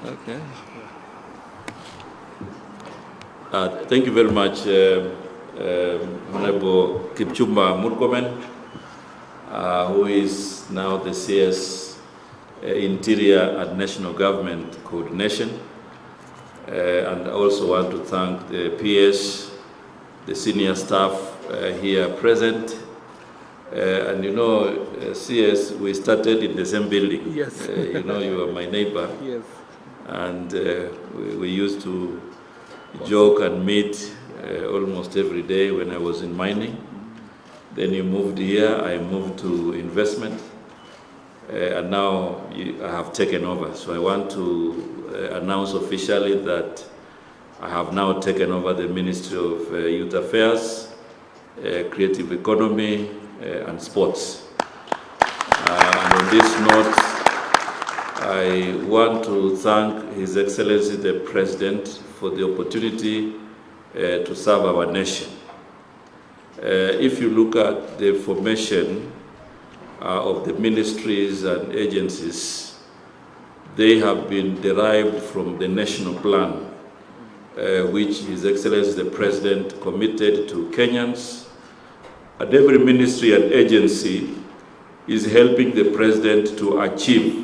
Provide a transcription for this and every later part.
Okay. Thank you very much, Honorable Kipchumba Murkomen, who is now the CS Interior and National Government Coordination. And I also want to thank the PS, the senior staff here present. And you know, CS, we started in the same building. Yes. You know, you are my neighbor. Yes. And we used to joke and meet almost every day when I was in mining. Then you moved here, I moved to investment. And now I have taken over. So I want to announce officially that I have now taken over the Ministry of Youth Affairs, Creative Economy, and Sports. And on this note, I want to thank His Excellency the President for the opportunity to serve our nation. If you look at the formation of the ministries and agencies, they have been derived from the national plan, which His Excellency the President committed to Kenyans. And every ministry and agency is helping the President to achieve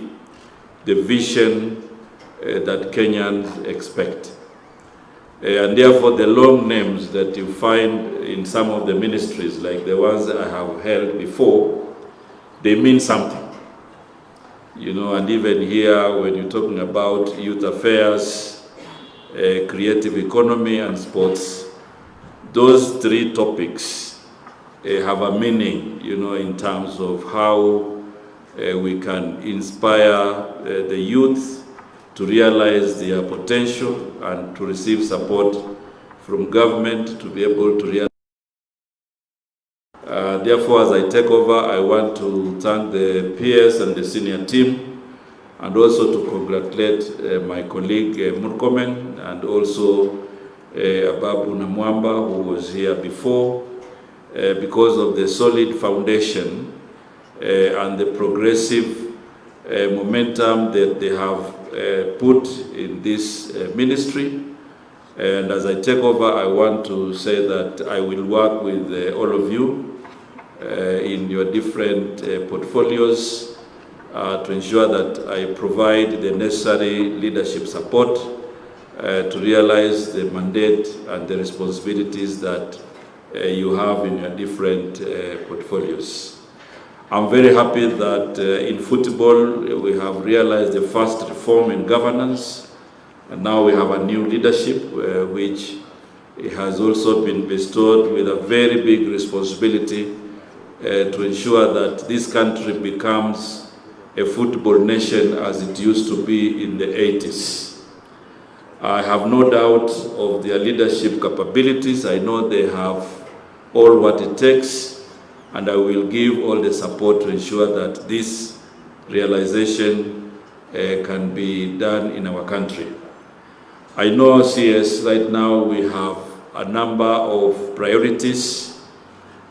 the vision that Kenyans expect. And therefore, the long names that you find in some of the ministries, like the ones I have held before, they mean something. You know, and even here, when you're talking about youth affairs, creative economy, and sports, those three topics have a meaning, you know, in terms of how we can inspire the youth to realize their potential and to receive support from government to be able to realize. Therefore, as I take over, I want to thank the PS and the senior team, and also to congratulate my colleague Murkomen, and also Ababu Namwamba, who was here before, because of the solid foundation and the progressive momentum that they have put in this ministry. And as I take over, I want to say that I will work with all of you in your different portfolios to ensure that I provide the necessary leadership support to realize the mandate and the responsibilities that you have in your different portfolios. I'm very happy that in football we have realized the first reform in governance, and now we have a new leadership which has also been bestowed with a very big responsibility to ensure that this country becomes a football nation as it used to be in the 80s. I have no doubt of their leadership capabilities. I know they have all what it takes, and I will give all the support to ensure that this realization can be done in our country. I know CS right now we have a number of priorities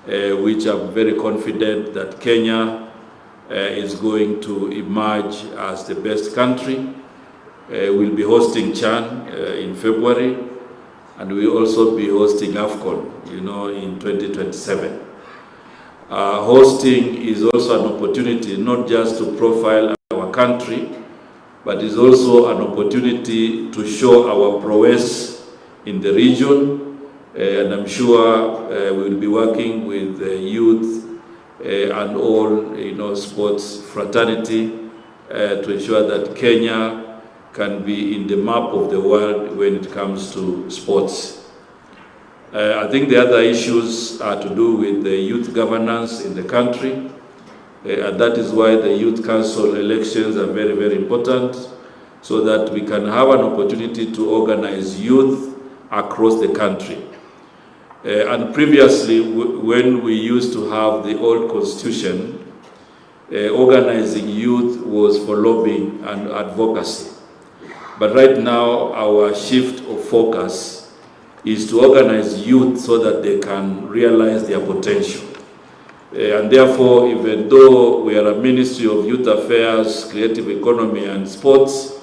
which I'm very confident that Kenya is going to emerge as the best country. We'll be hosting CHAN in February, and we'll also be hosting AFCON, you know, in 2027. Hosting is also an opportunity not just to profile our country, but is also an opportunity to show our prowess in the region. And I'm sure we'll be working with the youth and all, you know, sports fraternity to ensure that Kenya can be in the map of the world when it comes to sports. I think the other issues are to do with the youth governance in the country, and that is why the Youth Council elections are very, very important, so that we can have an opportunity to organize youth across the country. And previously, when we used to have the old constitution, organizing youth was for lobbying and advocacy. But right now, our shift of focus is to organize youth so that they can realize their potential. And therefore, even though we are a Ministry of Youth Affairs, Creative Economy and Sports,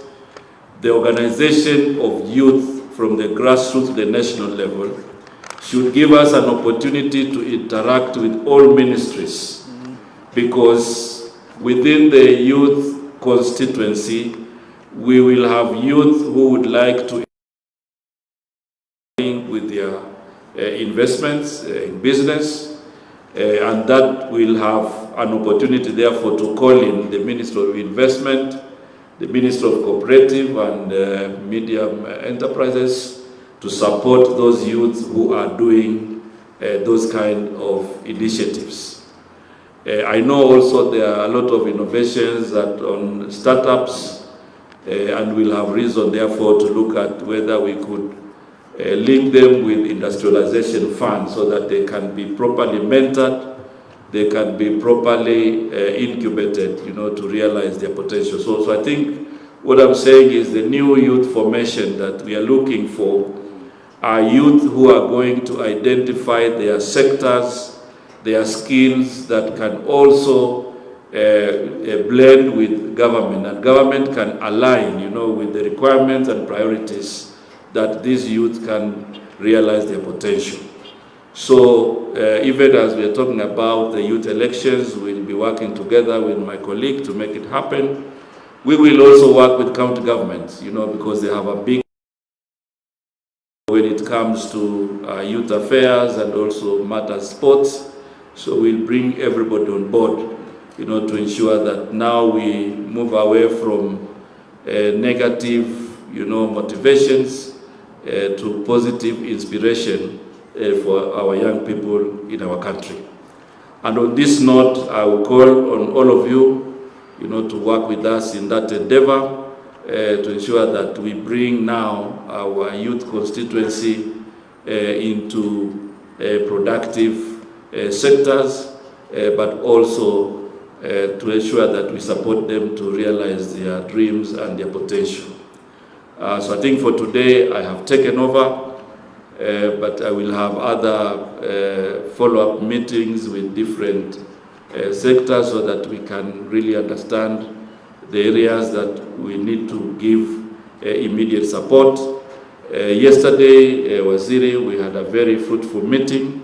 the organization of youth from the grassroots to the national level should give us an opportunity to interact with all ministries, because within the youth constituency, we will have youth who would like to with their investments in business, and that will have an opportunity therefore to call in the Minister of Investment, the Minister of Cooperative and Medium Enterprises to support those youths who are doing those kind of initiatives. I know also there are a lot of innovations that on startups, and we'll have reason therefore to look at whether we could link them with industrialization funds so that they can be properly mentored, they can be properly incubated, to realize their potential. So I think what I'm saying is the new youth formation that we are looking for are youth who are going to identify their sectors, their skills that can also blend with government, and government can align, with the requirements and priorities that these youth can realize their potential. So even as we are talking about the youth elections, we'll be working together with my colleague to make it happen. We will also work with county governments, because they have a big when it comes to youth affairs and also matters sports. So we'll bring everybody on board, to ensure that now we move away from negative, motivations to positive inspiration for our young people in our country. And on this note, I will call on all of you, to work with us in that endeavor to ensure that we bring now our youth constituency into productive sectors, but also to ensure that we support them to realize their dreams and their potential. So I think for today I have taken over, but I will have other follow-up meetings with different sectors so that we can really understand the areas that we need to give immediate support. Yesterday, Waziri, we had a very fruitful meeting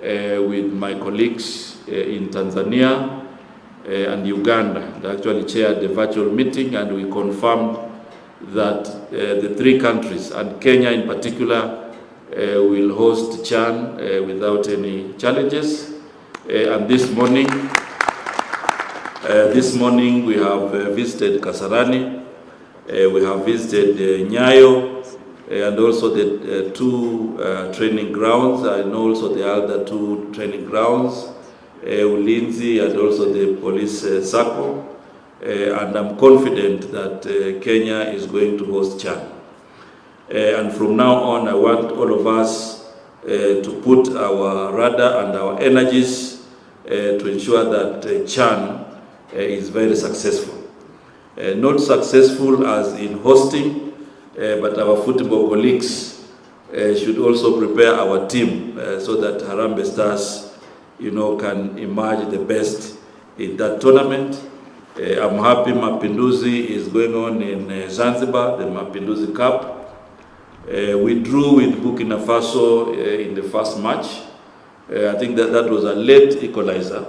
with my colleagues in Tanzania and Uganda. They actually chaired the virtual meeting, and we confirmed that the three countries, and Kenya in particular, will host CHAN without any challenges. And this morning we have visited Kasarani, we have visited Nyayo, and also the two training grounds, and also the other two training grounds, Ulinzi and also the police circle. And I'm confident that Kenya is going to host CHAN. And from now on, I want all of us to put our radar and our energies to ensure that CHAN is very successful. Not successful as in hosting, but our football colleagues should also prepare our team so that Harambee Stars, can emerge the best in that tournament. I'm happy Mapinduzi is going on in Zanzibar, the Mapinduzi Cup. We drew with Burkina Faso in the first match. I think that was a late equalizer.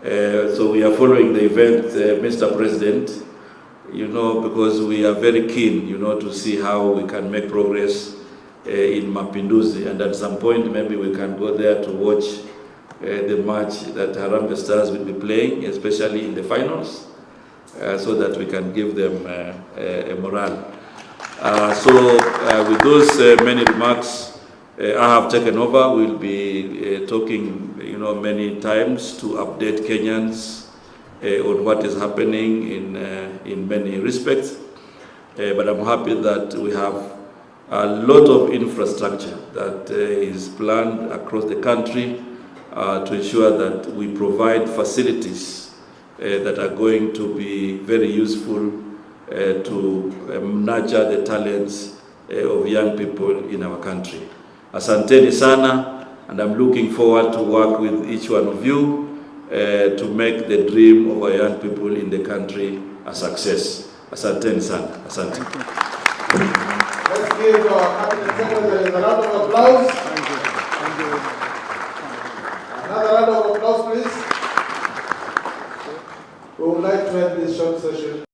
So we are following the event, Mr. President, because we are very keen, to see how we can make progress in Mapinduzi. And at some point, maybe we can go there to watch the match that Harambee Stars will be playing, especially in the finals, so that we can give them a morale. With those many remarks, I have taken over. We'll be talking, many times to update Kenyans on what is happening in many respects. But I'm happy that we have a lot of infrastructure that is planned across the country to ensure that we provide facilities that are going to be very useful to nurture the talents of young people in our country. Asanteni sana, and I'm looking forward to work with each one of you to make the dream of our young people in the country a success. Asanteni sana. Asante. Let's give our Cabinet Secretary a round of applause. Another round of applause, please. We would like to end this short session.